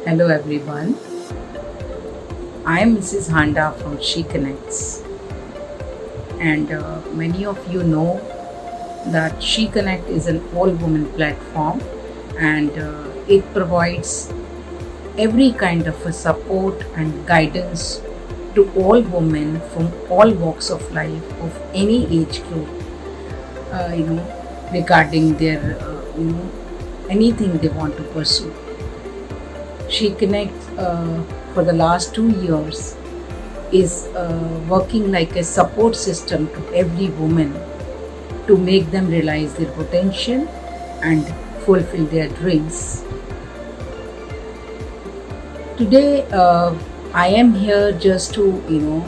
Hello everyone, I am Mrs. Handa from She Connects, and many of you know that She Connect is an all-woman platform, and it provides every kind of a support and guidance to all women from all walks of life of any age group, regarding their anything they want to pursue. She Connects for the last 2 years is working like a support system to every woman to make them realize their potential and fulfill their dreams. Today, I am here just to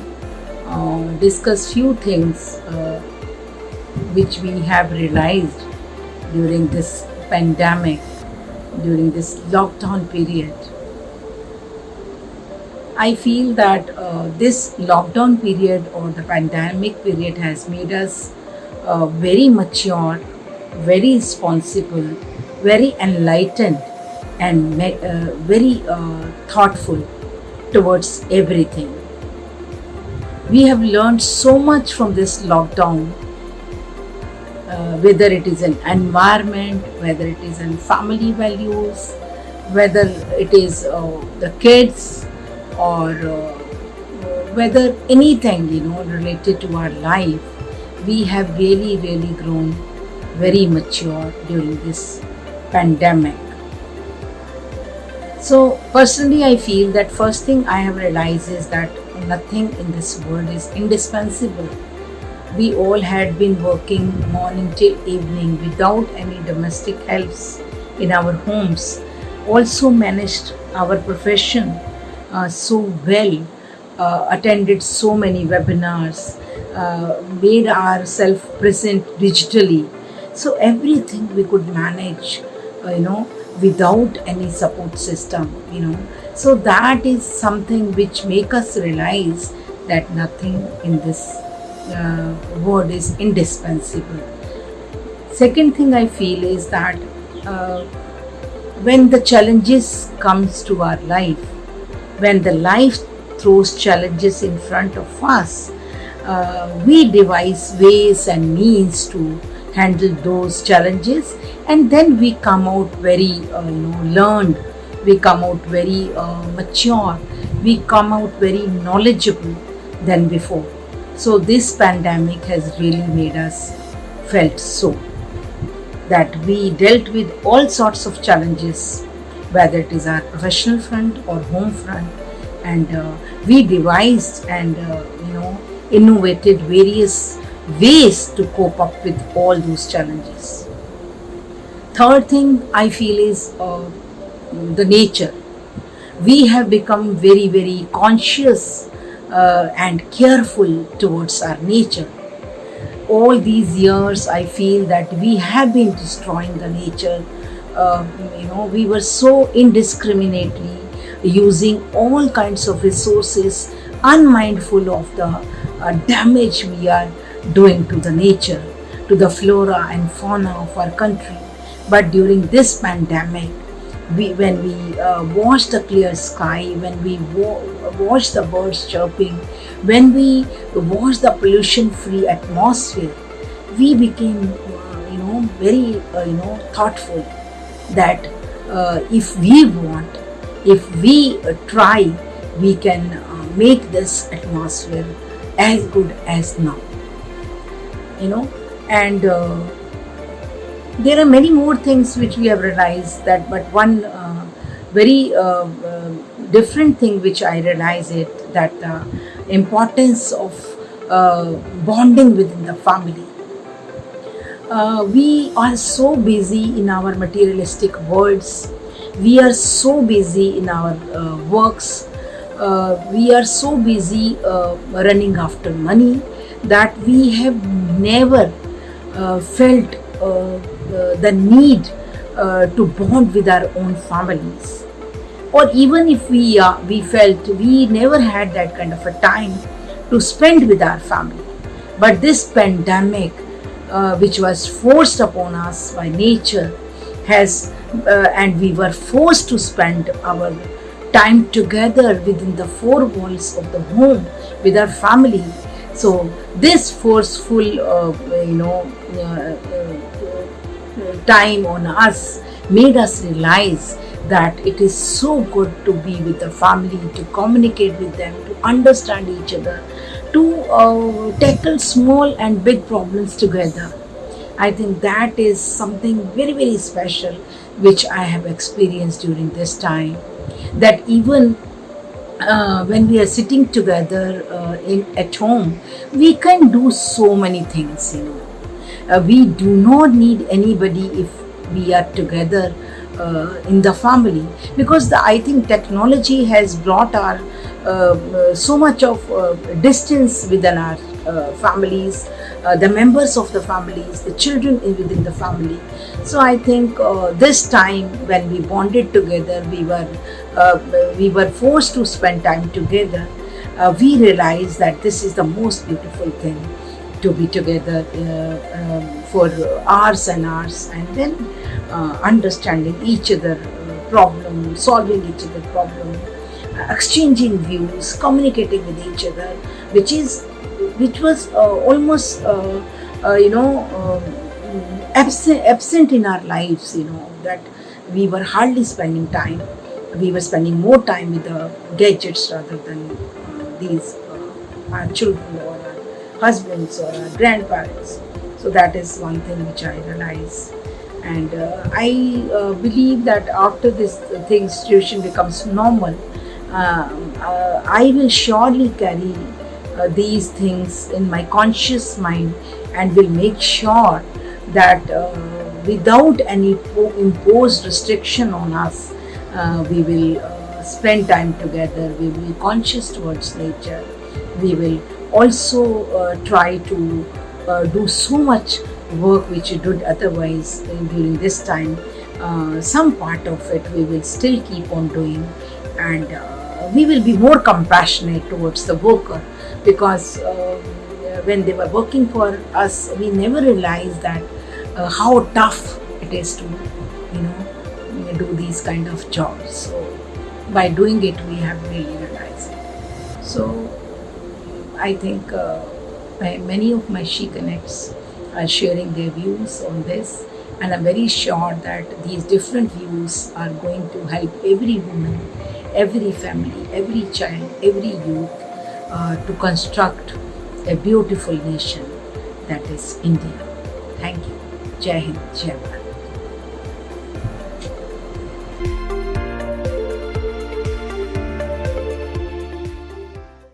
discuss few things which we have realized during this pandemic, during this lockdown period. I feel that this lockdown period or the pandemic period has made us very mature, very responsible, very enlightened, and very thoughtful towards everything. We have learned so much from this lockdown, whether it is an environment, whether it is in family values, whether it is the kids, or whether anything related to our life. We have really grown very mature during this pandemic. So personally, I feel that first thing I have realized is that nothing in this world is indispensable. We all had been working morning till evening without any domestic helps in our homes, also managed our profession so well, attended so many webinars, made ourselves present digitally. So everything we could manage, without any support system. So that is something which make us realize that nothing in this world is indispensable. Second thing I feel is that uh, when the challenges comes to our life, when the life throws challenges in front of us, we devise ways and means to handle those challenges, and then we come out very learned, we come out very mature, we come out very knowledgeable than before. So this pandemic has really made us felt so that we dealt with all sorts of challenges, whether it is our professional front or home front, and we devised and innovated various ways to cope up with all those challenges. Third thing I feel is the nature. We have become very conscious and careful towards our nature. All these years I feel that we have been destroying the nature. We were so indiscriminately using all kinds of resources, unmindful of the damage we are doing to the nature, to the flora and fauna of our country. But during this pandemic, when we watched the clear sky, when we watched the birds chirping, when we watched the pollution-free atmosphere, we became, very, thoughtful that if we want, if we try, we can make this atmosphere as good as now. And there are many more things which we have realized that, but one very different thing which I realize it, that the importance of bonding within the family. We are so busy in our materialistic worlds. We are so busy in our works. We are so busy running after money that we have never felt the need to bond with our own families. Or even if we felt, we never had that kind of a time to spend with our family. But this pandemic, which was forced upon us by nature, has and we were forced to spend our time together within the four walls of the home with our family. So this forceful, time on us made us realize that it is so good to be with the family, to communicate with them, to understand each other, to tackle small and big problems together. I think that is something very, very special which I have experienced during this time. That even when we are sitting together at home, we can do so many things, we do not need anybody if we are together in the family, because I think technology has brought our so much of distance within our families, the members of the families, the children within the family. So I think this time when we bonded together, we were forced to spend time together. We realized that this is the most beautiful thing, to be together for hours and hours, and then understanding each other problem, solving each other problem, exchanging views, communicating with each other, which was almost absent in our lives. That we were hardly spending time. We were spending more time with the gadgets rather than these our children or our husbands or our grandparents. So that is one thing which I realize. And I believe that after this thing situation becomes normal, I will surely carry these things in my conscious mind, and will make sure that without any imposed restriction on us, we will spend time together. We will be conscious towards nature. We will also try to do so much work which we did otherwise during this time. Some part of it we will still keep on doing, and we will be more compassionate towards the worker, because when they were working for us, we never realized that how tough it is to do these kind of jobs. So by doing it, we have really realized it. So I think many of my She Connects are sharing their views on this, and I'm very sure that these different views are going to help every woman, every family, every child, every youth to construct a beautiful nation, that is India. Thank you. Jai Hind, Jai Bharat.